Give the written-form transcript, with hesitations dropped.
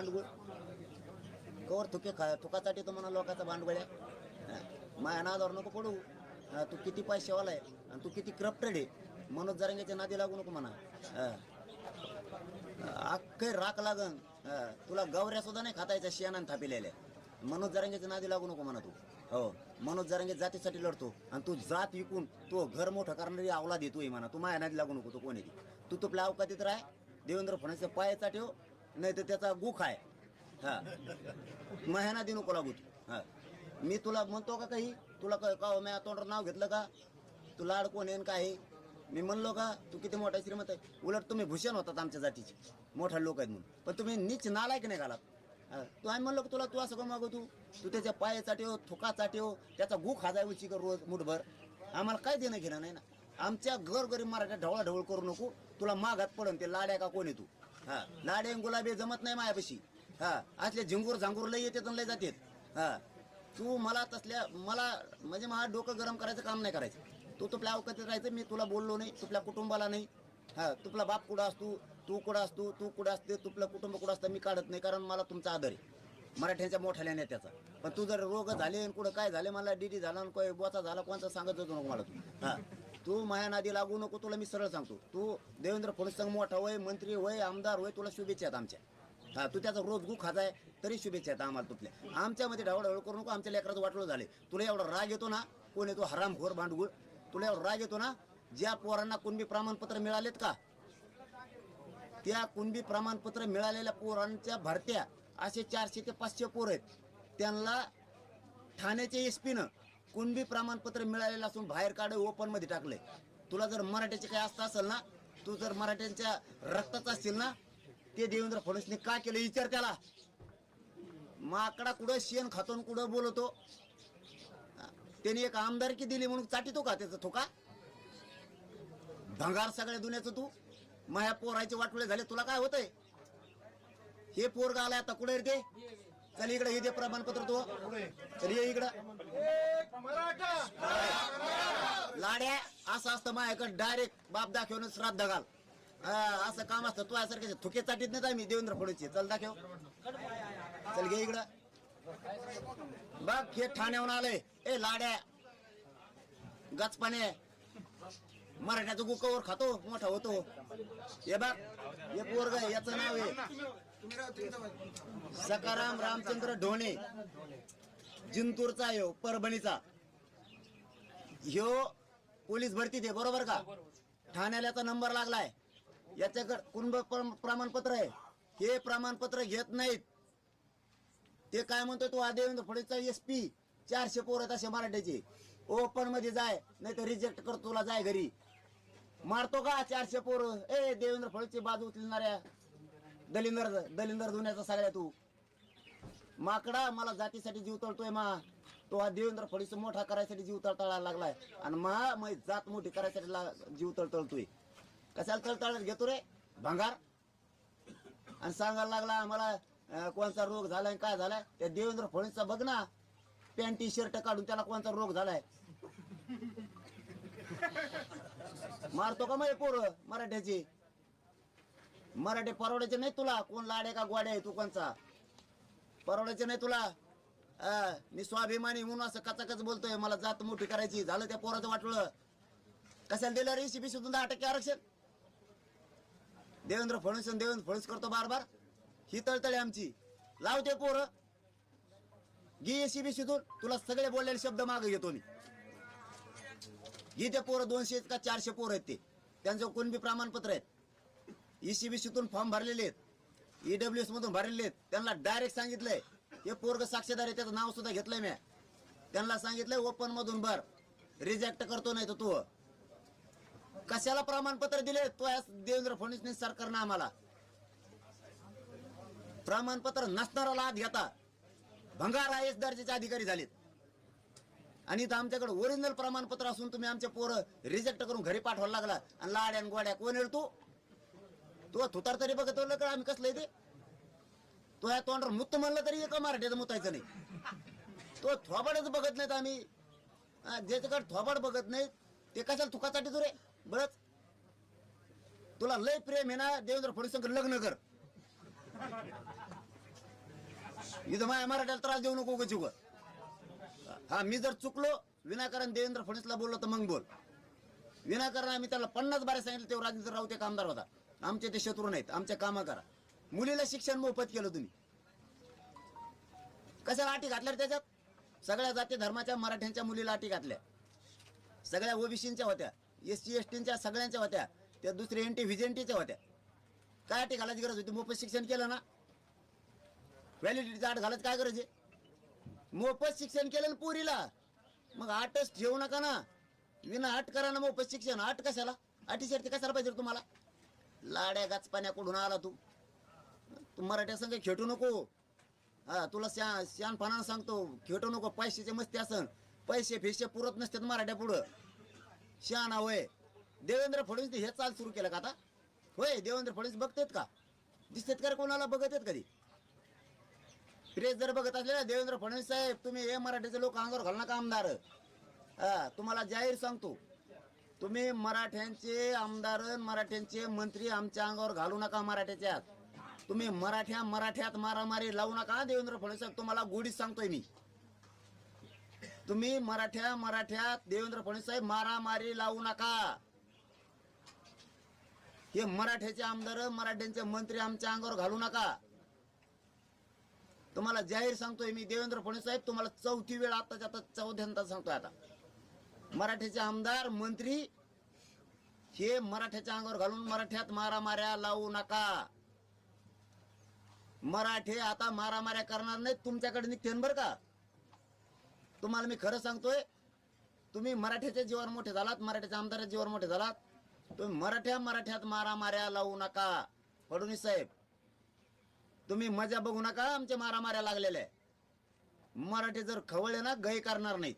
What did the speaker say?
भांडगुळ cover थुकासाठी तो म्हणा लोकांचा भांडगुळ्या माया नादावर नको पडू. तू किती पैसेवाला आहे आणि तू किती करप्टेड आहे. मनोज जरांगेच्या नादी लागू नको म्हणा. अख्खे राख लागन. तुला गवऱ्या सुद्धा नाही खातायच्या शेणानं थापिलेल्या. मनोज जरांगेच्या नादी लागू नको म्हणा तू. हो, मनोज जरांगे जातीसाठी लढतो आणि तू जात विकून तो घर मोठं करणारी अवलाद येतोय म्हणा. तू माया नादी लागू नको. तू कोण आहे तू तुपल्या अवकातीत राह. देवेंद्र फडणवीसच्या पायाचा ठेव नाही तर त्याचा गुख आहे. हा, माया नादी नको लागू तू. हा, मी तुला म्हणतो का काही तुला का मी तोंडावर नाव घेतलं का? तू लाड कोण येईन काय मी म्हणलो का? तू किती मोठा श्रीमंत आहे. उलट तुम्ही भूषण होतात आमच्या जातीचे. मोठा लोक आहेत म्हणून. पण तुम्ही नीच नालायक नाही घालात. तू आम्ही म्हणलो तुला तू असं का मागू तू त्याच्या पायाचा ठेव थुकाचा ठेव त्याचा गु खाजा उची कर रोज मुठभर. आम्हाला काय देणं घेणं नाही ना. आमच्या गरीब मराठ्या ढवळाढवळ करू नको. तुला मागात पडन ते लाड्या का कोण आहे तू. हा, लाडे गुलाबी जमत नाही मायापाशी. हा, असले झिंगूर झांगूर लय येतात आणि लय जातात. हा, तू मला तसल्या मला म्हणजे मला डोकं गरम करायचं काम नाही करायचं. तू तुपल्या अवकातीत राहायचं. मी तुला बोललो नाही. तुपल्या कुटुंबाला नाही. हा, तुपला बाप कुठं असतो तू कुठं असतो तू कुठं असते तुपलं कुटुंब कुठं असतं मी काढत नाही. कारण मला तुमचा आदर आहे मराठ्यांच्या मोठ्या नेत्याचा. पण तू जर रोग झाले कुठं काय झाले मला डीडी झाला कोण बोचा झाला कोणता सांगत होतो नको मला तू. हा, तू माया नादी लागू नको. तुला मी सरळ सांगतो. तू देवेंद्र फडणवीस मोठा होय मंत्री होय आमदार होय तुला शुभेच्छा आहेत आमच्या. हा, तू त्याचा रोज गु खाजाय तरी शुभेच्छा आहेत आम्हाला तुपल्या. आमच्यामध्ये ढवळढवळ करू नको. आमच्या लेकराचं वाटलं झाले. तुला एवढा राग येतो ना कोण येतो हरामखोर भांडगुळ. तुला एवढा राग येतो ना ज्या पोरांना कुणबी प्रमाणपत्र मिळालेत का त्या कुणबी प्रमाणपत्र मिळालेल्या पोरांच्या भरत्या असे 400 ते 500 पोर आहेत. त्यांना ठाण्याच्या एसपीनं कुणबी प्रमाणपत्र मिळालेलं असून बाहेर काढ ओपन मध्ये टाकलंय. तुला जर मराठ्याचे काही असतं असेल ना तू जर मराठ्यांच्या रक्ताचा असतील ना ते देवेंद्र फडणवीसने का केलं विचार त्याला. माकडा कुठं शेण खातून कुठं बोलतो. त्यांनी एक आमदारकी दिली म्हणून चाटितो का त्याचं थोका भंगार सगळ्या दुनियाचं. तू माया पोरायचे वाटवळे झाले तुला काय होतंय. हे पोरग आलाय आता कुठे ते चल इकडे हे दे प्रमाणपत्र. तो चल ये इकडं. लाड्या असं असतं माझ्याकडे डायरेक्ट बाप दाखवून श्राद्ध घाल. असं काम असतं. तू यासारखे थुके चाटीत नाही आम्ही देवेंद्र फडणवीसचे. चल दाखव. चल घे इकडं. बघ हे ठाण्याहून आलंय. ए लाड्या गचपाने मराठ्याचं गुकावर खातो मोठा होतो. हे बघ हे पोरग याचं नाव आहे सकाराम रामचंद्र ढोणे. जिंतूरचा ह्यो परभणीचा. ह्यो पोलीस भरतीत आहे बरोबर का. ठाण्याला याचा नंबर लागलाय. याच्याकडे कुणब प्रमाणपत्र आहे. हे प्रमाणपत्र घेत नाहीत. ते काय म्हणतोय तो देवेंद्र फडणवीसचा एसपी 400 पोर आहेत असे मराठ्याचे. ओपन मध्ये जाय नाही तर रिजेक्ट करतो तुला. जाय घरी. मारतो का 400 पोर. ए देवेंद्र फडणवीसची बाजू उचलणाऱ्या दलिंदर धुण्याचा सगळ्या तू माकडा. मला जातीसाठी जीव तळतोय मा. तो हा देवेंद्र फडणवीस मोठा करायसाठी जीव तळतळायला लागलाय आणि मा जात मोठी करायसाठी जीव तळतळतोय. कशाला तळतळत घेतो रे भंगार. आणि सांगायला लागला मला कोणता रोग झालाय काय झालाय. त्या देवेंद्र फडणवीसचा बघ ना पॅन्ट टी शर्ट काढून त्याला कोणता रोग झालाय. मारतो का मग पोर मराठ्याची. मराठी परवड्याचे नाही तुला. कोण लाडे का गोड्या आहे तू कोणचा परवड्याचे नाही तुला. मी स्वाभिमानी म्हणून असं कचाकच बोलतोय. मला जात मोठी करायची झालं त्या पोराचं वाटलं. कशाला दिलं रे ECB सुद्धा 10% आरक्षण. देवेंद्र फडणवीस करतो बार बार. ही तळतळे आमची. लावते पोरं घे ECB शिदून. तुला सगळे बोललेले शब्द मागे घेतो मी. घे ते पोरं 200 का 400 पोरं आहेत ते. त्यांचं कुणबी प्रमाणपत्र आहेत. ECB शितून फॉर्म भरलेले आहेत. EWS मधून भरलेले आहेत. त्यांना डायरेक्ट सांगितलंय हे पोरग साक्षीदार आहे. त्याचं नाव सुद्धा घेतलंय मी. त्यांना सांगितलंय ओपन मधून भर. रिजेक्ट करतो नाही तर तू. कशाला प्रमाणपत्र दिले तो देवेंद्र फडणवीस सरकारनं आम्हाला. प्रमाणपत्र नसणारा आत घेता. भंगार IAS दर्जाचे अधिकारी झालेत. आणि इथं आमच्याकडे ओरिजिनल प्रमाणपत्र असून तुम्ही आमचे पोरं रिजेक्ट करून घरी पाठवायला लागला. आणि लाड्या गोड्या कोण येईल तू. तू थुतार तरी बघत का आम्ही कसलं येते. तो ह्या तोंडावर मुत्त म्हणलं तरी एका मराठीचं मुतायचं नाही. तो थोबाडच बघत नाहीत आम्ही. ज्याच्याकडे थोबाड बघत नाहीत ते कशाला थुकासाठी तू रे बरंच. तुला लय प्रेम आहे ना देवेंद्र फडणवीस लग्न कर. इथं माझ्या मराठ्याला त्रास देऊ नको उगाच उगाच. हा मी जर चुकलो विनाकारण देवेंद्र फडणवीसला बोललो तर मग बोल. विनाकारण आम्ही त्याला 50 बारे सांगितलं तेव्हा राजेंद्र राऊत एक आमदार होता. आमचे ते शत्रू नाहीत, आमच्या कामं करा. मुलीला शिक्षण मोफत केलं तुम्ही, कशाला अटी घातल्या रे त्याच्यात? सगळ्या जाती धर्माच्या मराठ्यांच्या मुलीला अटी घातल्या, सगळ्या ओबीसीच्या होत्या, SC STच्या सगळ्यांच्या होत्या, त्या दुसऱ्या NT व्हिजेंटीच्या होत्या. काय अटी घालायची गरज होती? मोफत शिक्षण केलं ना, व्हॅलिडिटीचा अट घालायची काय गरज आहे? मोफत शिक्षण केलं ना पुरीला, मग आटच ठेवू नका ना. विना अट करा ना मोफत शिक्षण. अट कशाला? अटी शर्ती कशाला पाहिजे तुम्हाला? लाड्या गाचपाण्या कुठून आला तू? तू मराठ्या संघ खेटू नको. हा तुला शहाणपणानं सांगतो, खेटू नको. पैशाचे मस्ती असन, पैसे फेशे पुरत नसतात मराठ्या पुढं. शहाणा होय. देवेंद्र फडणवीस हे चाल सुरू केलं का आता? होय, देवेंद्र फडणवीस बघतात का? दिसतात का कोणाला? बघत आहेत कधी? प्रेस जर बघत असले ना, देवेंद्र फडणवीस साहेब तुम्ही हे मराठीचे लोक अंगावर घालू नका आमदार. हा तुम्हाला जाहीर सांगतो, तुम्ही मराठ्यांचे आमदार मराठ्यांचे मंत्री आमच्या अंगावर घालू नका. मराठ्याच्यात तुम्ही मराठ्यात मारामारी लावू नका. देवेंद्र फडणवीस साहेब तुम्हाला गोडीच सांगतोय मी. तुम्ही मराठ्यात देवेंद्र फडणवीस साहेब मारामारी लावू नका. हे मराठ्याचे आमदार मराठ्यांचे मंत्री आमच्या अंगावर घालू नका. तुम्हाला जाहीर सांगतोय मी. देवेंद्र फडणवीस साहेब तुम्हाला चौथी वेळ आताच्या आता चौथ्यांदा सांगतोय. आता मराठ्याचे आमदार मंत्री हे मराठ्याच्या अंगावर घालून मराठ्यात मारामाऱ्या लावू नका. मराठे आता मारामाऱ्या करणार नाहीत, तुमच्याकडे निघतेन बरं का. तुम्हाला मी खरं सांगतोय, तुम्ही मराठ्याच्या जीवावर मोठे झालात, मराठ्याच्या आमदाराच्या जीवावर मोठे झालात. तुम्ही मराठ्यात मारामाऱ्या लावू नका. फडणवीस साहेब तुम्ही मजा बघू नका आमच्या मारामाऱ्या लागलेल्या. मराठे जर खवळले ना गय करणार नाहीत.